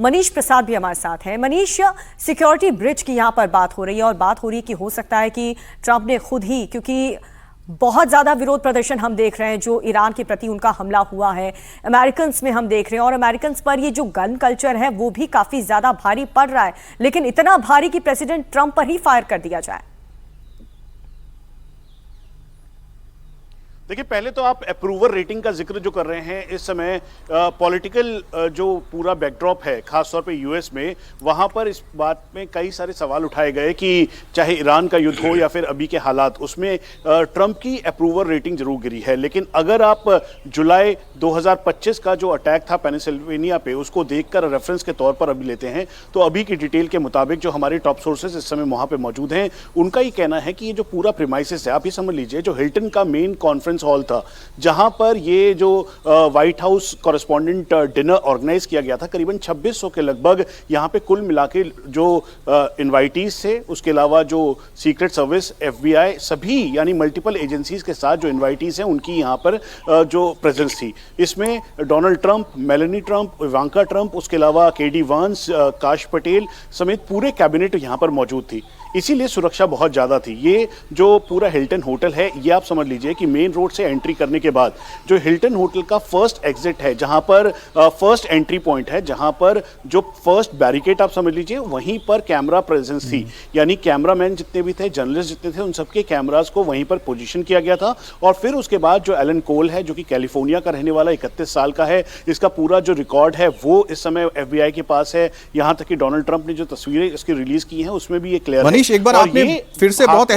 मनीष प्रसाद भी हमारे साथ हैं। मनीष, सिक्योरिटी ब्रिज की यहाँ पर बात हो रही है और बात हो रही है कि हो सकता है कि ट्रंप ने खुद ही, क्योंकि बहुत ज्यादा विरोध प्रदर्शन हम देख रहे हैं जो ईरान के प्रति उनका हमला हुआ है, अमेरिकन में हम देख रहे हैं, और अमेरिकन पर ये जो गन कल्चर है वो भी काफी ज्यादा भारी पड़ रहा है, लेकिन इतना भारी कि प्रेसिडेंट ट्रंप पर ही फायर कर दिया जाए। देखिए, पहले तो आप अप्रूवल रेटिंग का जिक्र जो कर रहे हैं, इस समय पॉलिटिकल जो पूरा बैकड्रॉप है खासतौर पे यूएस में, वहां पर इस बात में कई सारे सवाल उठाए गए कि चाहे ईरान का युद्ध हो या फिर अभी के हालात, उसमें ट्रंप की अप्रूवल रेटिंग जरूर गिरी है। लेकिन अगर आप जुलाई 2025 का जो अटैक था पेनिसिल्वेनिया पे, उसको देखकर रेफरेंस के तौर पर अभी लेते हैं, तो अभी की डिटेल के मुताबिक जो हमारे टॉप सोर्सेज इस समय वहां पे मौजूद हैं, उनका ये कहना है कि ये जो पूरा प्रीमाइसिस है, आप ये समझ लीजिए, जो हिल्टन का मेन कॉन्फ्रेंस हॉल था जहां पर ये जो White House correspondent dinner organize किया गया था, करीबन 2600 के लगभग यहां पे कुल मिलाके जो इनवाइटीज थे, उसके अलावा जो सीक्रेट सर्विस, एफबीआई, सभी यानी मल्टीपल एजेंसीज के साथ जो इनवाइटीज हैं उनकी यहां पर जो प्रेजेंस थी। इसमें Donald Trump, Meloni Trump, Ivanka Trump, उसके अलावा केडी वांस, काश पटेल समेत पूरे कैबिनेट यहां पर मौजूद थी। इसीलिए सुरक्षा बहुत ज्यादा थी। ये जो पूरा हिल्टन होटल है, ये आप समझ लीजिए कि मेन रोड से एंट्री करने के बाद जो हिल्टन होटल का फर्स्ट एग्जिट है, जहां पर फर्स्ट एंट्री पॉइंट है, जहां पर जो फर्स्ट बैरिकेड आप समझ लीजिए, वहीं पर कैमरा प्रेजेंस थी। यानी कैमरामैन जितने भी थे, जर्नलिस्ट जितने थे, उन सबके कैमरास को वहीं पर पोजीशन किया गया था। और फिर उसके बाद जो एलन कोल है, जो कि कैलिफोर्निया का रहने वाला 31 साल का है, इसका पूरा जो रिकॉर्ड है वो इस समय एफबीआई के पास है। यहां तक कि डोनाल्ड ट्रंप ने जो तस्वीरें इसकी रिलीज की हैं उसमें भी ये क्लियर है। एक बार आपने फिर से बहुत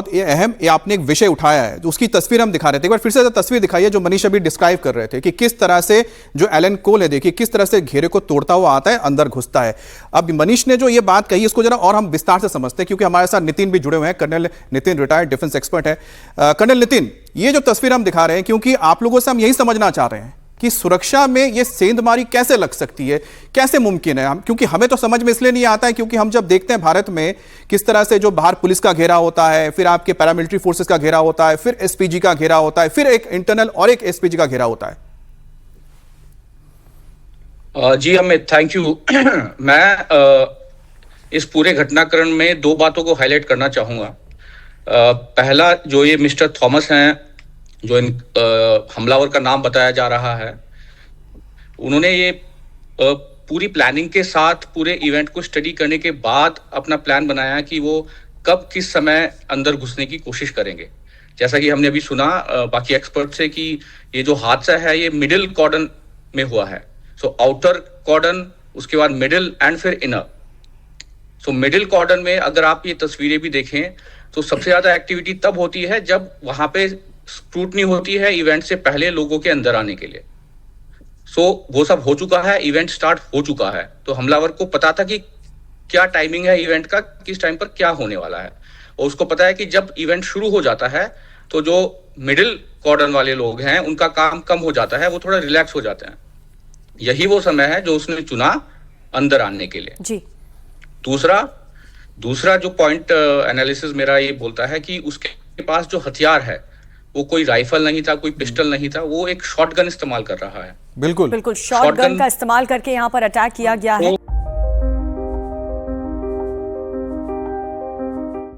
अहम आपने एक विषय उठाया है, उसकी तस्वीर हम दिखा रहे थे। एक बार फिर से तस्वीर दिखाइए जो मनीष अभी डिस्क्राइब कर रहे थे कि किस तरह से जो एलन कोल है, देखिए किस तरह से घेरे को तोड़ता हुआ आता है, अंदर घुसता है। अब मनीष ने जो ये बात कही, इसको जरा और हम विस्तार से समझते हैं, क्योंकि हमारे साथ नितिन भी जुड़े हुए हैं। Colonel Nitin, retired defence expert है। कर्नल नितिन, ये जो तस्वीर हम दिखा रहे हैं, क्योंकि आप लोगों से हम यही समझना चाह रहे हैं कि सुरक्षा में ये सेंधमारी कैसे लग सकती है, कैसे मुमकिन है। हम, क्योंकि हमें तो समझ में इसलिए नहीं आता है क्योंकि हम जब देखते हैं भारत में किस तरह से जो बाहर पुलिस का घेरा होता है, फिर आपके पैरामिलिट्री फोर्सेस का घेरा होता है, फिर एसपीजी का घेरा होता है, फिर एक इंटरनल और एक एसपीजी का घेरा होता है। जी अमित, थैंक यू। मैं इस पूरे घटनाक्रम में दो बातों को हाईलाइट करना चाहूंगा। पहला, जो ये मिस्टर थॉमस हैं, जो हमलावर का नाम बताया जा रहा है, उन्होंने ये पूरी प्लानिंग के साथ पूरे इवेंट को स्टडी करने के बाद अपना प्लान बनाया कि वो कब किस समय अंदर घुसने की कोशिश करेंगे। जैसा कि हमने अभी सुना बाकी एक्सपर्ट से कि ये जो हादसा है ये मिडिल कॉर्डन में हुआ है। सो आउटर कॉर्डन, उसके बाद मिडिल एंड फिर इनर। सो मिडिल कॉर्डन में अगर आप ये तस्वीरें भी देखें तो सबसे ज्यादा एक्टिविटी तब होती है जब वहां पे स्क्रूटनी होती है इवेंट से पहले लोगों के अंदर आने के लिए। सो वो सब हो चुका है, इवेंट स्टार्ट हो चुका है, तो हमलावर को पता था कि क्या टाइमिंग है इवेंट का, किस टाइम पर क्या होने वाला है। और उसको पता है कि जब इवेंट शुरू हो जाता है तो जो मिडिल कॉर्डन वाले लोग हैं उनका काम कम हो जाता है, वो थोड़ा रिलैक्स हो जाते हैं। यही वो समय है जो उसने चुना अंदर आने के लिए। जी। दूसरा जो पॉइंट एनालिसिस मेरा ये बोलता है कि उसके पास जो हथियार है वो कोई राइफल नहीं था, कोई पिस्टल नहीं था, वो एक शॉटगन इस्तेमाल कर रहा है। बिल्कुल शॉटगन का इस्तेमाल करके यहाँ पर अटैक किया गया है।